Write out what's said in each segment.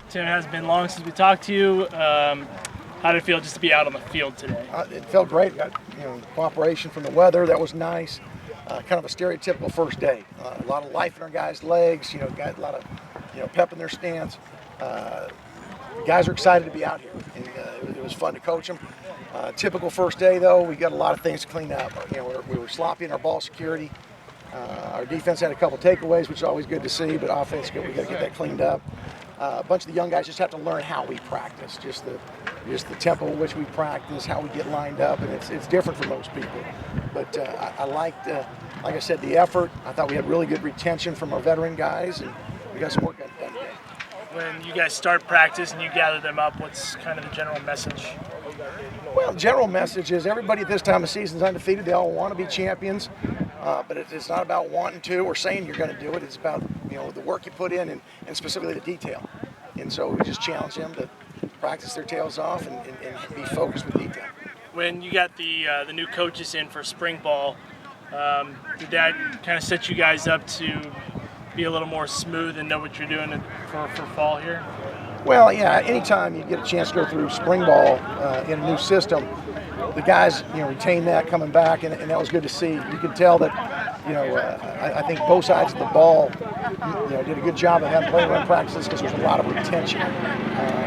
Tim, it has been long since we talked to you. How did it feel just to be out on the field today? It felt great. Got cooperation from the weather. That was nice. Kind of a stereotypical first day. A lot of life in our guys' legs. Got a lot of pep in their stance. Guys are excited to be out here, and it was fun to coach them. Typical first day though, we got a lot of things to clean up. We were sloppy in our ball security. Our defense had a couple takeaways, which is always good to see, but offense, we got to get that cleaned up. A bunch of the young guys just have to learn how we practice, just the tempo in which we practice, how we get lined up, and it's different for most people. But I liked, like I said, the effort. I thought we had really good retention from our veteran guys, and we got some work done today. When you guys start practice and you gather them up, what's kind of the general message? Well, the general message is everybody at this time of season is undefeated. They all want to be champions, but it's not about wanting to or saying you're going to do it. It's about the work you put in and specifically the detail. And so we just challenge them to practice their tails off and be focused with detail. When you got the new coaches in for spring ball, did that kind of set you guys up to be a little more smooth and know what you're doing for fall here? Well, yeah, anytime you get a chance to go through spring ball in a new system, the guys, retain that coming back, and that was good to see. You could tell that, I think both sides of the ball, did a good job of having play-run practices because there's a lot of retention.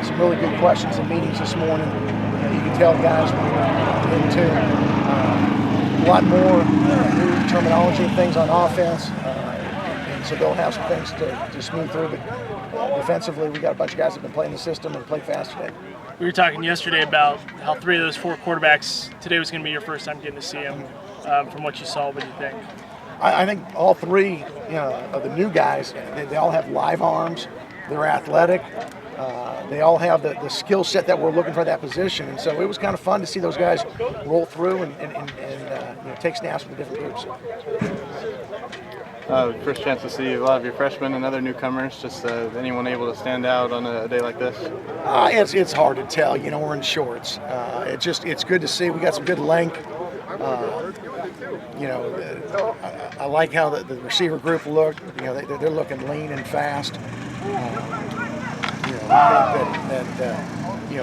Some really good questions and meetings this morning. You can tell the guys were in tune. A lot more new terminology and things on offense. So they'll have some things to smooth through, but defensively, we got a bunch of guys that have been playing the system and played fast today. We were talking yesterday about how 3 of those 4 quarterbacks, today was going to be your first time getting to see them. From what you saw, what do you think? I think all 3 of the new guys, they all have live arms, they're athletic, they all have the skill set that we're looking for that position, and so it was kind of fun to see those guys roll through and take snaps with the different groups. First chance to see a lot of your freshmen and other newcomers. Just anyone able to stand out on a day like this? It's hard to tell. We're in shorts. It's good to see. We got some good length. I like how the receiver group looked. They're looking lean and fast. I think that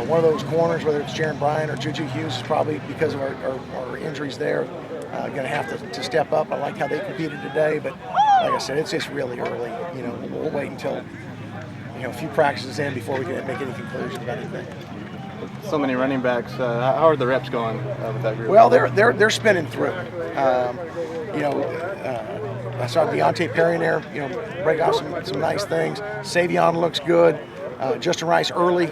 one of those corners, whether it's Jaron Bryan or Juju Hughes, is probably because of our injuries there. Going to have to step up. I like how they competed today, but like I said, it's just really early. We'll wait until a few practices in before we can make any conclusions about anything. So many running backs. How are the reps going with that group? Well, they're spinning through. I saw Deontay Perry in there. Break off some nice things. Savion looks good. Justin Rice early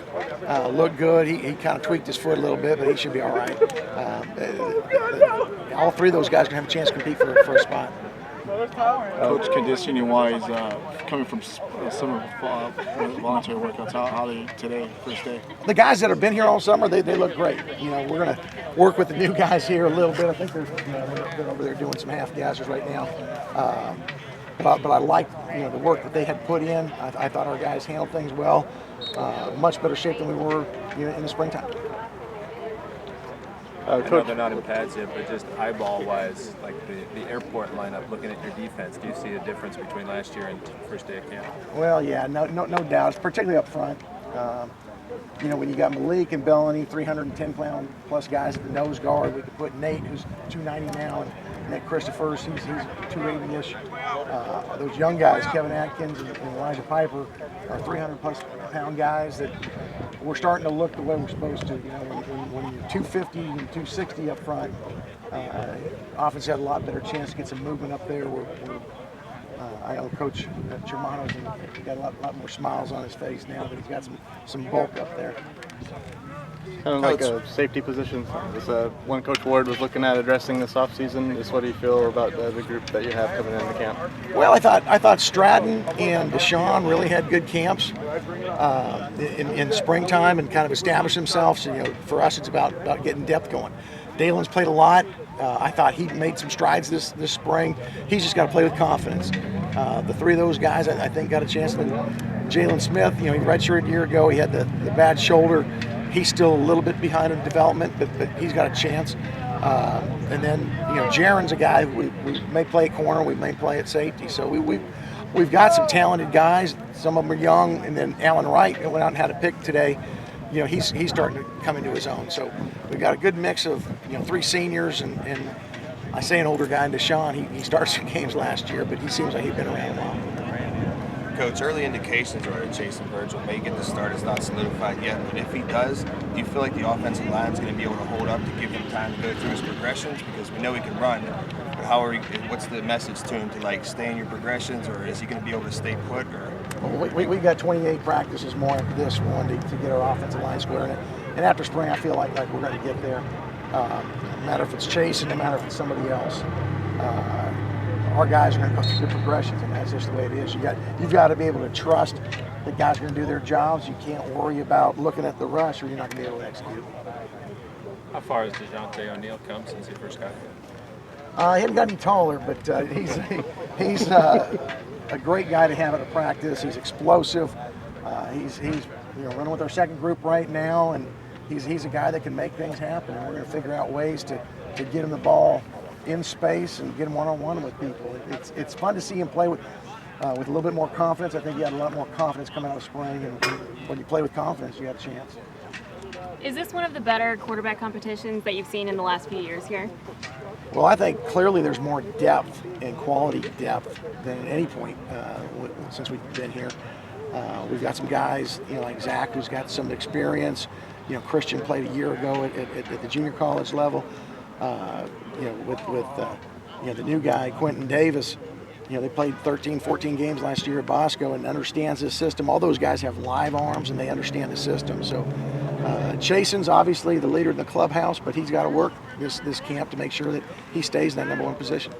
looked good. He kind of tweaked his foot a little bit, but he should be all right. All 3 of those guys are going to have a chance to compete for a spot. Coach, conditioning-wise, coming from summer voluntary workouts, how are they today, first day? The guys that have been here all summer, they look great. We're going to work with the new guys here a little bit. I think they're over there doing some half-gassers right now. But I like the work that they had put in. I thought our guys handled things well. Much better shape than we were in the springtime. I know they're not in pads yet, but just eyeball-wise, like the airport lineup, looking at your defense, do you see a difference between last year and first day of camp? Well, yeah, no doubt, particularly up front. When you got Malik and Bellany, 310-pound plus guys at the nose guard, we could put Nate, who's 290 now, and Nick Christopher's, he's 280-ish. Those young guys, Kevin Atkins and Elijah Piper, are 300-plus pound guys that we're starting to look the way we're supposed to. When you're 250 and 260 up front, offense had a lot better chance to get some movement up there. I know Coach Germano's got a lot more smiles on his face now that he's got some bulk up there. Kind of like a safety position. One Coach Ward was looking at addressing this offseason. Just what do you feel about the group that you have coming into camp? Well, I thought Stratton and Deshaun really had good camps in springtime and kind of established themselves. So, for us, it's about getting depth going. Dalen's played a lot. I thought he made some strides this spring. He's just got to play with confidence. The 3 of those guys, I think, got a chance. And then Jalen Smith, he redshirted a year ago. He had the bad shoulder. He's still a little bit behind in development, but he's got a chance. And then, Jaron's a guy we may play at corner, we may play at safety. So we'll we've got some talented guys. Some of them are young, and then Alan Wright went out and had a pick today. You know, he's starting to come into his own. So we've got a good mix of 3 seniors and I say an older guy in Deshaun. He started some games last year, but he seems like he's been around a while. Coach, early indications are that Jason Virgil may get the start. It's not solidified yet, but if he does, do you feel like the offensive line is going to be able to hold up to give him time to go through his progressions? Because we know he can run, but what's the message to him to stay in your progressions, or is he going to be able to stay put? Or well, we've got 28 practices more after this one to get our offensive line square in it. And after spring, I feel like we're going to get there. No matter if it's Chase and no matter if it's somebody else. Our guys are going to go through the progressions, and that's just the way it is. You've got to be able to trust that guys are going to do their jobs. You can't worry about looking at the rush, or you're not going to be able to execute. How far has DeJounte O'Neal come since he first got here? He hasn't got any taller, but he's a great guy to have at a practice. He's explosive. He's running with our second group right now, and he's a guy that can make things happen. And we're going to figure out ways to get him the ball in space and get him one-on-one with people. It's fun to see him play with a little bit more confidence. I think he had a lot more confidence coming out of spring, and when you play with confidence, you have a chance. Is this one of the better quarterback competitions that you've seen in the last few years here? Well, I think clearly there's more depth and quality depth than at any point since we've been here. We've got some guys, like Zach, who's got some experience. Christian played a year ago at the junior college level. With the new guy, Quentin Davis, they played 13, 14 games last year at Bosco and understands this system. All those guys have live arms and they understand the system. So Chasen's obviously the leader in the clubhouse, but he's got to work this camp to make sure that he stays in that #1 position.